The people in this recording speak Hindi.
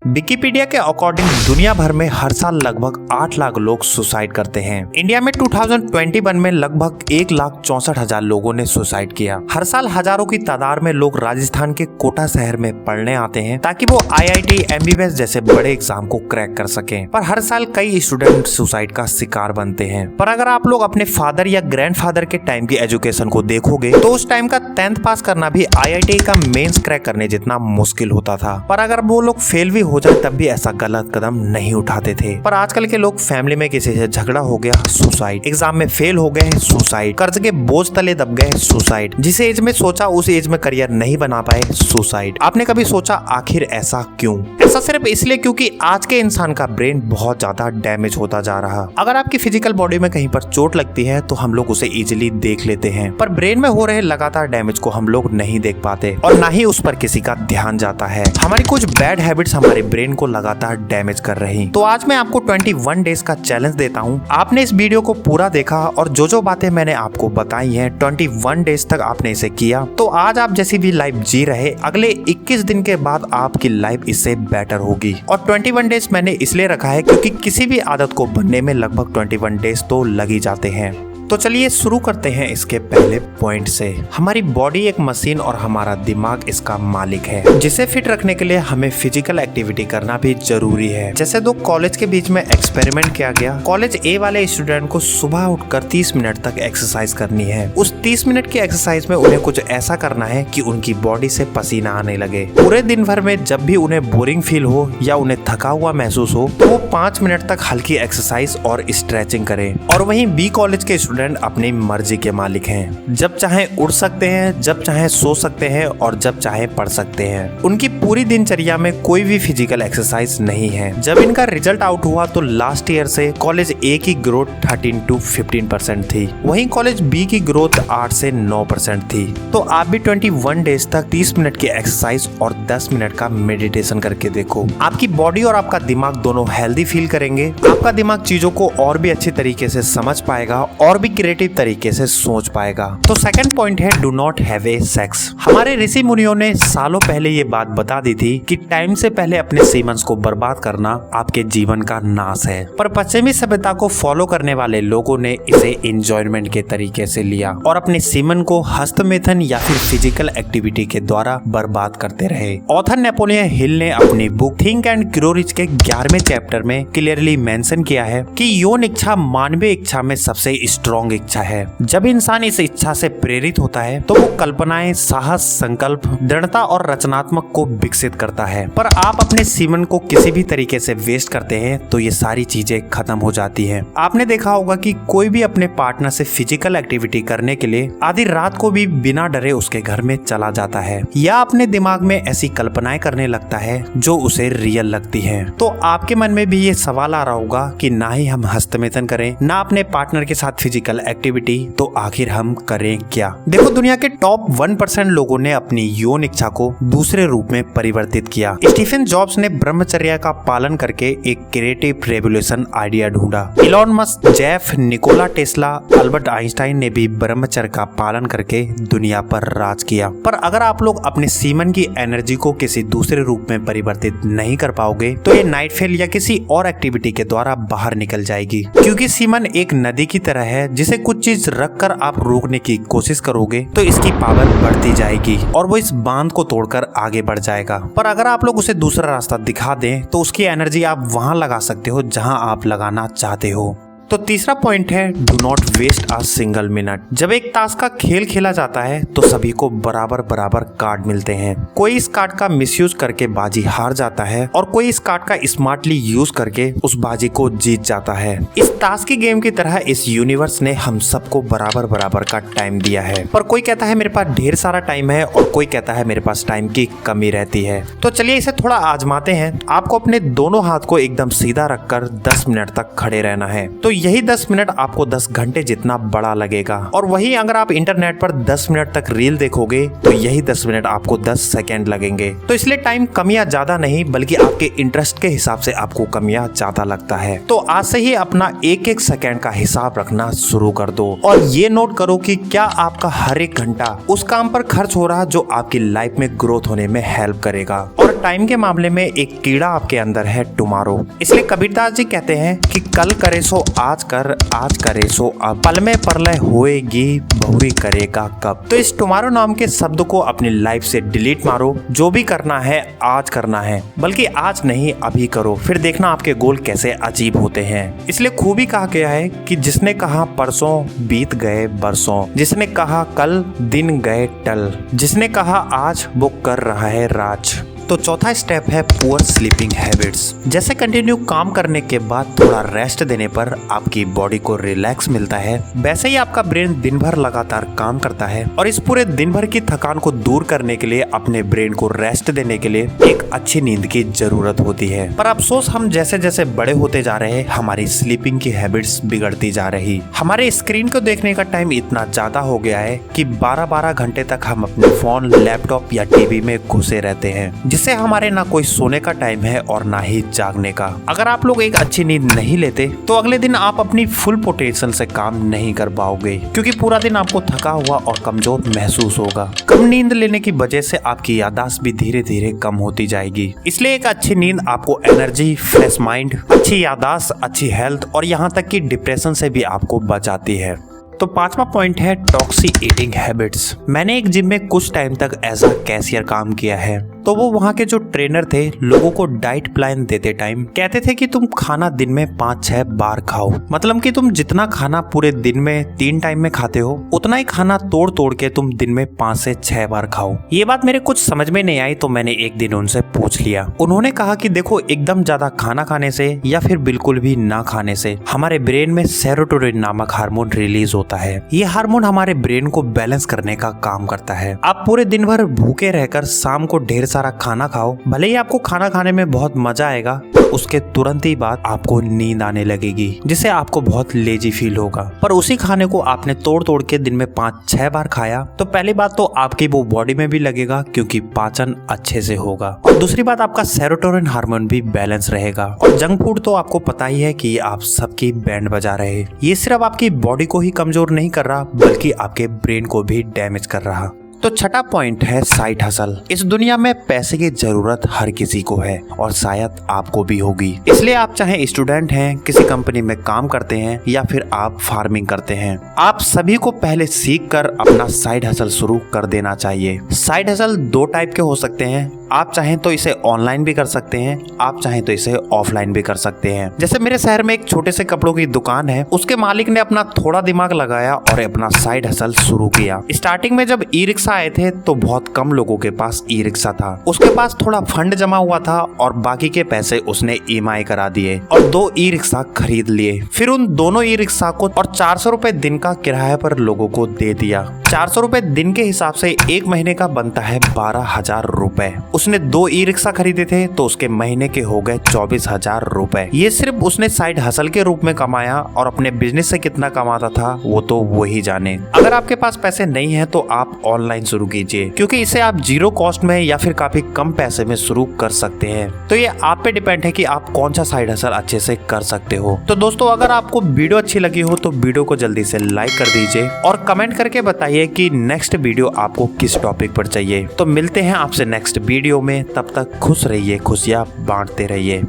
विकिपीडिया के अकॉर्डिंग दुनिया भर में हर साल लगभग 8 लाख लोग सुसाइड करते हैं। इंडिया में 2021 में लगभग 1,64,000 लोगों ने सुसाइड किया। हर साल हजारों की तादाद में लोग राजस्थान के कोटा शहर में पढ़ने आते हैं ताकि वो IIT, MBBS जैसे बड़े एग्जाम को क्रैक कर सकें। पर हर साल कई स्टूडेंट सुसाइड का शिकार बनते हैं। पर अगर आप लोग अपने फादर या ग्रैंडफादर के टाइम की एजुकेशन को देखोगे तो उस टाइम का 10th पास करना भी IIT का मेंस क्रैक करने जितना मुश्किल होता था। पर अगर वो लोग फेल भी हो जाए तब भी ऐसा गलत कदम नहीं उठाते थे। पर आजकल के लोग फैमिली में किसी से झगड़ा हो गया, सुसाइड, एग्जाम में फेल हो गए, सुसाइड, कर्ज के बोझ तले दब गए, सुसाइड, जिस एज में सोचा उस एज में करियर नहीं बना पाए, सुसाइड। आपने कभी सोचा आखिर ऐसा क्यों? ऐसा सिर्फ इसलिए क्योंकि आज के इंसान का ब्रेन बहुत ज्यादा डैमेज होता जा रहा। अगर आपकी फिजिकल बॉडी में कहीं पर चोट लगती है तो हम लोग उसे इजिली देख लेते हैं, पर ब्रेन में हो रहे लगातार डैमेज को हम लोग नहीं देख पाते और ना ही उस पर किसी का ध्यान जाता है। हमारी कुछ बैड हैबिट्स हमारे ब्रेन को लगातार डैमेज कर रही। तो आज मैं आपको 21 डेज का चैलेंज देता हूँ। आपने इस वीडियो को पूरा देखा और जो बातें मैंने आपको बताई हैं 21 डेज तक आपने इसे किया तो आज आप जैसी भी लाइफ जी रहे अगले 21 दिन के बाद आपकी लाइफ इससे बेटर होगी। और 21 डेज मैंने इसलिए रखा है क्योंकि किसी भी आदत को बनने में लगभग 21 डेज तो लग ही जाते हैं। तो चलिए शुरू करते हैं इसके पहले पॉइंट से। हमारी बॉडी एक मशीन और हमारा दिमाग इसका मालिक है, जिसे फिट रखने के लिए हमें फिजिकल एक्टिविटी करना भी जरूरी है। जैसे दो कॉलेज के बीच में एक्सपेरिमेंट किया गया। कॉलेज ए वाले स्टूडेंट को सुबह उठकर 30 मिनट तक एक्सरसाइज करनी है। उस 30 मिनट की एक्सरसाइज में उन्हें कुछ ऐसा करना है कि उनकी बॉडी से पसीना आने लगे। पूरे दिन भर में जब भी उन्हें बोरिंग फील हो या उन्हें थका हुआ महसूस हो तो वो 5 मिनट तक हल्की एक्सरसाइज और स्ट्रेचिंग करें। और वहीं बी कॉलेज के अपनी मर्जी के मालिक हैं। जब चाहे उड़ सकते हैं, जब चाहे सो सकते हैं और जब चाहे पढ़ सकते हैं। उनकी पूरी दिनचर्या में कोई भी फिजिकल एक्सरसाइज नहीं है। जब इनका रिजल्ट आउट हुआ तो लास्ट ईयर से कॉलेज ए की ग्रोथ 13 to 15% थी, वहीं कॉलेज बी की ग्रोथ 8 से 9% थी। तो आप भी 21 डेज तक 30 मिनट की एक्सरसाइज और 10 मिनट का मेडिटेशन करके देखो। आपकी बॉडी और आपका दिमाग दोनों हेल्दी फील करेंगे। आपका दिमाग चीजों को और भी अच्छी तरीके से समझ पाएगा और भी क्रिएटिव तरीके से सोच पाएगा। तो सेकंड पॉइंट है do not have a sex. हमारे ऋषि मुनियों ने सालों पहले ये बात बता दी थी कि टाइम से पहले अपने सीमंस को बर्बाद करना आपके जीवन का नाश है। पर पश्चिमी सभ्यता को फॉलो करने वाले लोगों ने इसे एंजॉयमेंट के तरीके से लिया और अपने सीमन को हस्तमेथन या फिर फिजिकल एक्टिविटी के द्वारा बर्बाद करते रहे। ऑथर नेपोलियन हिल ने अपनी book think and grow rich के 11वें चैप्टर में क्लियरली मेंशन किया है कि यौन इच्छा मानवीय इच्छा में सबसे स्ट्रॉन्ग इच्छा है। जब इंसान इस इच्छा से प्रेरित होता है तो वो कल्पनाएं, साहस, संकल्प, दृढ़ता और रचनात्मक को विकसित करता है। पर आप अपने सीमन को किसी भी तरीके से वेस्ट करते हैं तो ये सारी चीजें खत्म हो जाती हैं। आपने देखा होगा कि कोई भी अपने पार्टनर से फिजिकल एक्टिविटी करने के लिए आधी रात को भी बिना डरे उसके घर में चला जाता है या अपने दिमाग में ऐसी कल्पनाएं करने लगता है जो उसे रियल लगती है। तो आपके मन में भी ये सवाल आ रहा होगा कि ना ही हम हस्तमेथन करें, ना अपने पार्टनर के साथ फिजिकल एक्टिविटी, तो आखिर हम करें क्या? देखो, दुनिया के टॉप 1% लोगों ने अपनी यौन इच्छा को दूसरे रूप में परिवर्तित किया। स्टीफन जॉब्स ने ब्रह्मचर्य का पालन करके एक क्रिएटिव रेवोल्यूशन आइडिया ढूंढा। Elon Musk, Jeff, Nikola Tesla, Albert Einstein ने भी ब्रह्मचर्य का पालन करके दुनिया पर राज किया। पर अगर आप लोग अपने सीमन की एनर्जी को किसी दूसरे रूप में परिवर्तित नहीं कर पाओगे तो ये नाइट फेल या किसी और एक्टिविटी के द्वारा बाहर निकल जाएगी। क्योंकि सीमन एक नदी की तरह है जिसे कुछ चीज रखकर आप रोकने की कोशिश करोगे तो इसकी पावर बढ़ती जाएगी और वो इस बांध को तोड़कर आगे बढ़ जाएगा। पर अगर आप लोग उसे दूसरा रास्ता दिखा दें तो उसकी एनर्जी आप वहां लगा सकते हो जहां आप लगाना चाहते हो। तो तीसरा पॉइंट है do not waste a single minute. जब एक ताश का खेल खेला जाता है तो सभी को बराबर बराबर कार्ड मिलते हैं। कोई इस कार्ड का मिसयूज करके बाजी हार जाता है और कोई इस कार्ड का स्मार्टली यूज करके उस बाजी को जीत जाता है। इस ताश की गेम की तरह इस यूनिवर्स ने हम सबको बराबर बराबर का टाइम दिया है। पर कोई कहता है मेरे पास ढेर सारा टाइम है और कोई कहता है मेरे पास टाइम की कमी रहती है। तो चलिए इसे थोड़ा आजमाते हैं। आपको अपने दोनों हाथ को एकदम सीधा रखकर 10 मिनट तक खड़े रहना है। तो यही 10 मिनट आपको 10 घंटे जितना बड़ा लगेगा। और वही अगर आप इंटरनेट पर 10 मिनट तक रील देखोगे तो यही 10 मिनट आपको 10 सेकेंड लगेंगे। तो इसलिए टाइम कम या ज्यादा नहीं, बल्कि आपके इंटरेस्ट के हिसाब से आपको कम या ज्यादा लगता है। तो आज से ही अपना एक एक सेकेंड का हिसाब रखना शुरू कर दो और ये नोट करो कि क्या आपका हर एक घंटा उस काम पर खर्च हो रहा जो आपकी लाइफ में ग्रोथ होने में हेल्प करेगा। और टाइम के मामले में एक कीड़ा आपके अंदर है, टुमारो। इसलिए कबीरदास जी कहते हैं कि कल करे सो आज कर, आज करे सो अब, पल में प्रलय होएगी बहुरी करेगा कब। तो इस टुमारो नाम के शब्द को अपनी लाइफ से डिलीट मारो। जो भी करना है आज करना है, बल्कि आज नहीं अभी करो, फिर देखना आपके गोल कैसे अजीब होते हैं। इसलिए खूबी कहा गया है कि जिसने कहा परसों बीत गए बरसों, जिसने कहा कल दिन गए टल, जिसने कहा आज वो कर रहा है राज। तो चौथा स्टेप है पुअर स्लीपिंग हैबिट्स। जैसे कंटिन्यू काम करने के बाद थोड़ा रेस्ट देने पर आपकी बॉडी को रिलैक्स मिलता है, वैसे ही आपका ब्रेन दिन भर लगातार काम करता है। और इस पूरे दिन भर की थकान को दूर करने के लिए अपने ब्रेन को रेस्ट देने के लिए एक अच्छी नींद की जरूरत होती है। पर अफसोस हम जैसे जैसे बड़े होते जा रहे हैं, हमारी स्लीपिंग की हैबिट्स बिगड़ती जा रही। हमारे स्क्रीन को देखने का टाइम इतना ज्यादा हो गया है कि 12-12 घंटे तक हम अपने फोन, लैपटॉप या टीवी में घुसे रहते हैं, जिससे हमारे ना कोई सोने का टाइम है और ना ही जागने का। अगर आप लोग एक अच्छी नींद नहीं लेते तो अगले दिन आप अपनी फुल पोटेंशियल से काम नहीं कर पाओगे, क्योंकि पूरा दिन आपको थका हुआ और कमजोर महसूस होगा। कम नींद लेने की वजह से आपकी याददाश्त भी धीरे धीरे कम होती जाएगी। इसलिए एक अच्छी नींद आपको एनर्जी, फ्रेश माइंड, अच्छी याददाश्त, अच्छी हेल्थ और यहाँ तक कि डिप्रेशन से भी आपको बचाती है। तो पांचवा पॉइंट है टॉक्सिक ईटिंग हैबिट्स। मैंने एक जिम में कुछ टाइम तक एज अ कैशियर काम किया है, तो वो वहाँ के जो ट्रेनर थे लोगों को डाइट प्लान देते टाइम कहते थे कि तुम खाना दिन में 5-6 बार खाओ। मतलब कि तुम जितना खाना पूरे दिन में 3 टाइम में खाते हो, उतना ही खाना तोड़ तोड़ के तुम दिन में 5 से 6 बार खाओ। ये बात मेरे कुछ समझ में नहीं आई, तो मैंने एक दिन उनसे पूछ लिया। उन्होंने कहा कि देखो, एकदम ज्यादा खाना खाने से या फिर बिल्कुल भी ना खाने से हमारे ब्रेन में सेरोटोनिन नामक हार्मोन रिलीज होता है। ये हार्मोन हमारे ब्रेन को बैलेंस करने का काम करता है। आप पूरे दिन भर भूखे रहकर शाम को ढेर सारा खाना खाओ, भले ही आपको खाना खाने में बहुत मजा आएगा, उसके तुरंत ही बाद आपको नींद आने लगेगी, जिससे आपको बहुत लेजी फील होगा। पर उसी खाने को आपने तोड़ तोड़ के दिन में 5-6 बार खाया, तो पहली बात तो आपकी वो बॉडी में भी लगेगा, क्योंकि पाचन अच्छे से होगा। और दूसरी बात, आपका सेरोटोनिन हार्मोन भी बैलेंस रहेगा। और जंक फूड तो आपको पता ही है कि आप सबकी बैंड बजा रहे। ये सिर्फ आपकी बॉडी को ही कमजोर नहीं कर रहा, बल्कि आपके ब्रेन को भी डैमेज कर रहा। तो छठा पॉइंट है साइड हसल। इस दुनिया में पैसे की जरूरत हर किसी को है और शायद आपको भी होगी। इसलिए आप चाहे स्टूडेंट हैं, किसी कंपनी में काम करते हैं या फिर आप फार्मिंग करते हैं, आप सभी को पहले सीख कर अपना साइड हसल शुरू कर देना चाहिए। साइड हसल 2 टाइप के हो सकते हैं। आप चाहें तो इसे ऑनलाइन भी कर सकते हैं, आप चाहें तो इसे ऑफलाइन भी कर सकते हैं। जैसे मेरे शहर में एक छोटे से कपड़ों की दुकान है, उसके मालिक ने अपना थोड़ा दिमाग लगाया और अपना साइड हसल शुरू किया। स्टार्टिंग में जब ई रिक्शा आए थे तो बहुत कम लोगों के पास ई रिक्शा था। उसके पास थोड़ा फंड जमा हुआ था और बाकी के पैसे उसने EMI करा दिए और 2 ई रिक्शा खरीद लिए। फिर उन दोनों ई रिक्शा को और 400 रुपए दिन का किराया पर लोगों को दे दिया। 400 रुपए दिन के हिसाब से 1 महीने का बनता है 12,000 रुपए। उसने 2 ई रिक्शा खरीदे थे तो उसके महीने के हो गए 24,000 रुपए। ये सिर्फ उसने साइड हसल के रूप में कमाया, और अपने बिजनेस से कितना कमाता था वो तो वही जाने। अगर आपके पास पैसे नहीं है तो आप ऑनलाइन शुरू कीजिए, क्योंकि इसे आप 0 कॉस्ट में या फिर काफी कम पैसे में शुरू कर सकते हैं। तो ये आप पे डिपेंड है कि आप कौन सा साइड हसल अच्छे से कर सकते हो। तो दोस्तों, अगर आपको वीडियो अच्छी लगी हो तो वीडियो को जल्दी से लाइक कर दीजिए और कमेंट करके बताइए कि नेक्स्ट वीडियो आपको किस टॉपिक पर चाहिए। तो मिलते हैं आपसे नेक्स्ट वीडियो में, तब तक खुश रहिए, खुशियां बांटते रहिए।